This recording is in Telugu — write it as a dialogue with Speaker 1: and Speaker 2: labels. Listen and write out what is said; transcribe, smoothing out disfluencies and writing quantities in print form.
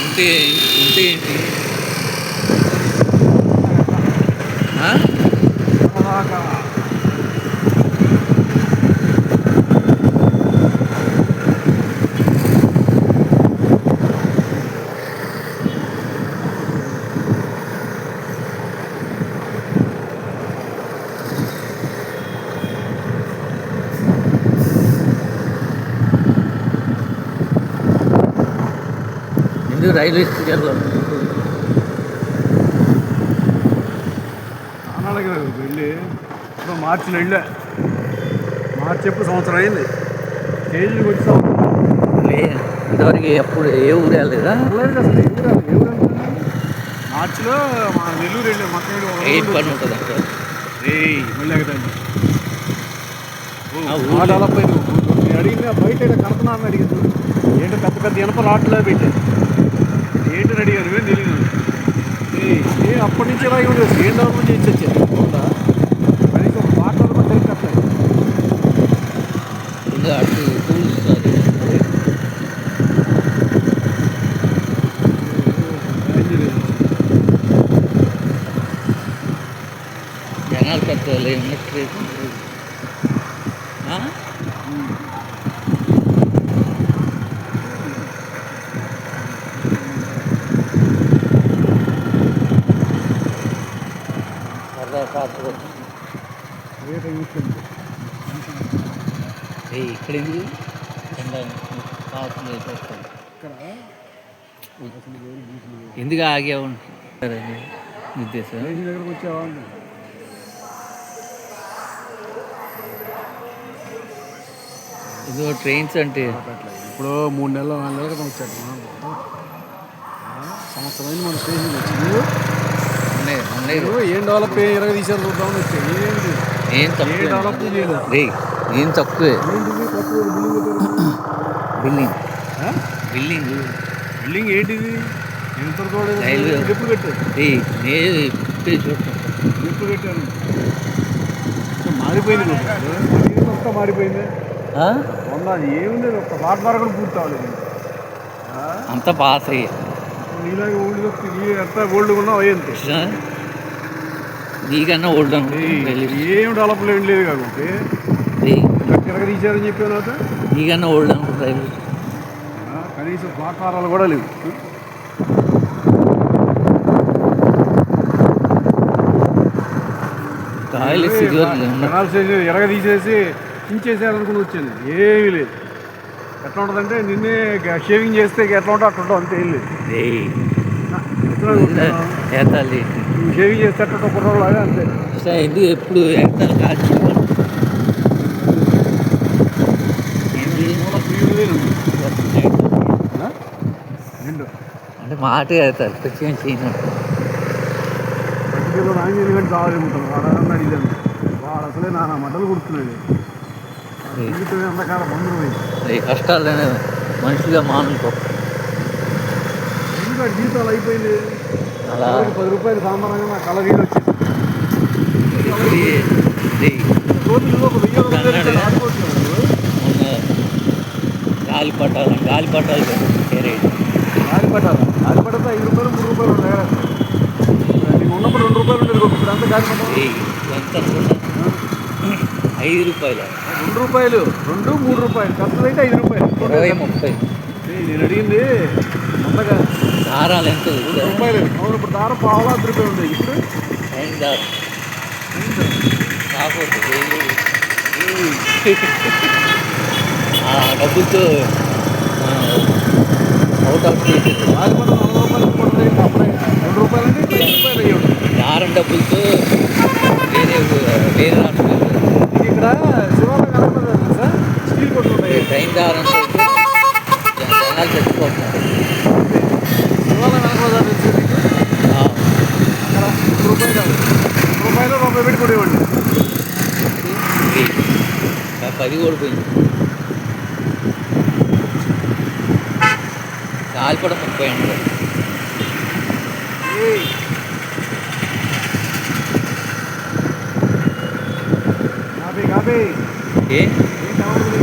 Speaker 1: ఉంటే ఉంటే ఏంటి? ఆ? ఎందుకు రైల్వే స్టేషన్లో
Speaker 2: ఆనాళ్ళకి వెళ్ళి ఇప్పుడు మార్చిలో వెళ్ళా. మార్చి ఎప్పుడు సంవత్సరం అయింది. స్టేజ్కి వచ్చి
Speaker 1: ఇంతవరకు ఎప్పుడు ఏ ఊరు వెళ్ళలేదా?
Speaker 2: వెళ్ళలేదు అసలు. ఏ ఊరు వెళ్తున్నాను? మార్చిలో మా నెల్లూరు వెళ్ళాం. మక్కడు
Speaker 1: ఎయిట్ పని ఉంటుంది అంటే
Speaker 2: మళ్ళీ ఎగదండి డెవలప్ అయింది. నేను అడిగింది బయట కడుతున్నాను అడిగింది. ఏంటో పెద్ద పెద్ద ఇనప రాట్లో పెట్టాను. ఏంటని అడిగాను, ఏం తెలియదు. నేను అప్పటి నుంచి ఇలాగే ఉండేది. ఏం డెవలప్మెంట్ చేసి వచ్చాను కూడా కనీసం ఒక వాటర్ కూడా తెలియట్లేదు.
Speaker 1: ఇంకా అటు టూల్స్ అది జనాలు పెద్ద ఉన్నట్టు ఇక్కడ ఎందుకు ఆగావు ఉద్దేశం?
Speaker 2: దగ్గరకు వచ్చావా?
Speaker 1: ఇదో ట్రైన్స్ అంటే
Speaker 2: ఇప్పుడు 3 నెలలు 4 నెలల క్రితం వచ్చాడు. సంవత్సరం అయింది మన స్టేషన్ వచ్చి. ఏం డెవలప్ ఇరగ తీసారు చూద్దామని వచ్చాయి.
Speaker 1: ఏం తక్కువ
Speaker 2: డెవలప్ చేయలేదు.
Speaker 1: ఏం తక్కువే. బిల్డింగ్ బిల్డింగ్
Speaker 2: బిల్డింగ్ ఏంటిది? ఎంత చూడలేదు. ఎప్పుడు పెట్టారు? ఎప్పుడు పెట్టాను? మారిపోయింది. అంతా మారిపోయింది. ఉన్నది ఏముంది? ఒక ప్లాట్ఫారం కూడా పూర్తి అవ్వలేదు.
Speaker 1: అంతా పాత
Speaker 2: నీలాగా ఓల్డ్ ఎంత ఓల్డ్గా ఉన్నావు అయ్యింది.
Speaker 1: నీకన్నా ఓల్డ్
Speaker 2: ఏం డెవలప్ లేదు కాబట్టి తిరగ తీశారని చెప్పాను.
Speaker 1: నీకన్నా ఓల్డ్ అనుకుంటా.
Speaker 2: కనీసం ప్లాట్ఫారాలు కూడా లేవు. ఎరగ తీసేసి చించేసారనుకుని వచ్చింది. ఏమీ లేదు. ఎట్లా ఉంటుందంటే నిన్నే షేవింగ్ చేస్తే ఎట్లా ఉంటుంది అట్లా ఉంటుంది. అంతే ఏం లేదు.
Speaker 1: షేవింగ్
Speaker 2: చేస్తే అట్లా కుర్రలాగా అంతే.
Speaker 1: ఎందుకు ఎప్పుడు ఎత్తాలి కాచి అంటే మాట అవుతారు కొంచెం చేయనట్టు.
Speaker 2: రాంజీలు కానీ కావాలేముంటారు. వాడని అడిగాను. వాడు అసలే నానా మటలు కుడుతున్నాడు. అంతకాలం బంధువులు
Speaker 1: కష్టాలనే మనిషిగా మానుకో.
Speaker 2: ఎందుకంటే జీతాలు అయిపోయింది. అలా 10 రూపాయలు సాంబారంగా నా కలరీలు వచ్చింది.
Speaker 1: గాలిపటాలు గాలిపటాలు
Speaker 2: గాలిపటాలు 5 రూపాయలు 3 రూపాయలు ఉంటాయి. నీకు ఉన్నప్పుడు 2 రూపాయలు ఉండేది. ఇప్పుడు అంతా గాలిపటాలు
Speaker 1: ఎంత 5 రూపాయలు
Speaker 2: 2 రూపాయలు 2 3 రూపాయలు కష్టం అయితే 5 రూపాయలు
Speaker 1: 20 30.
Speaker 2: నేను అడిగింది అంతగా
Speaker 1: దారాలు ఎంత
Speaker 2: 2 రూపాయలు. అవును, ఇప్పుడు దారం పావులా 10 రూపాయలు ఉంది. ఇప్పుడు
Speaker 1: దారం కాకపోతే డబ్బులతో అవుట్ ఆఫ్
Speaker 2: గాలిపటం 40 రూపాయలు అప్పుడే 2 రూపాయలు అంటే 5 రూపాయలు అయ్యాడు.
Speaker 1: దారం డబ్బులతో వేరే రాష్ట్రాలు
Speaker 2: ఇక్కడ శివాలయం కనపడదు సార్. స్టీల్ కొట్లు ఉంటాయి.
Speaker 1: ట్రైన్ దారంతో జనాలు చచ్చిపోతున్నారు.
Speaker 2: శివాలయం కనపడదు అక్కడ 2 రూపాయలు 20 పెట్టి కొడేవాడిని.
Speaker 1: 10 ఓడిపోయింది. గాలిపటం 30 అంటే
Speaker 2: కాపీ
Speaker 1: ఏ
Speaker 2: కావాలి.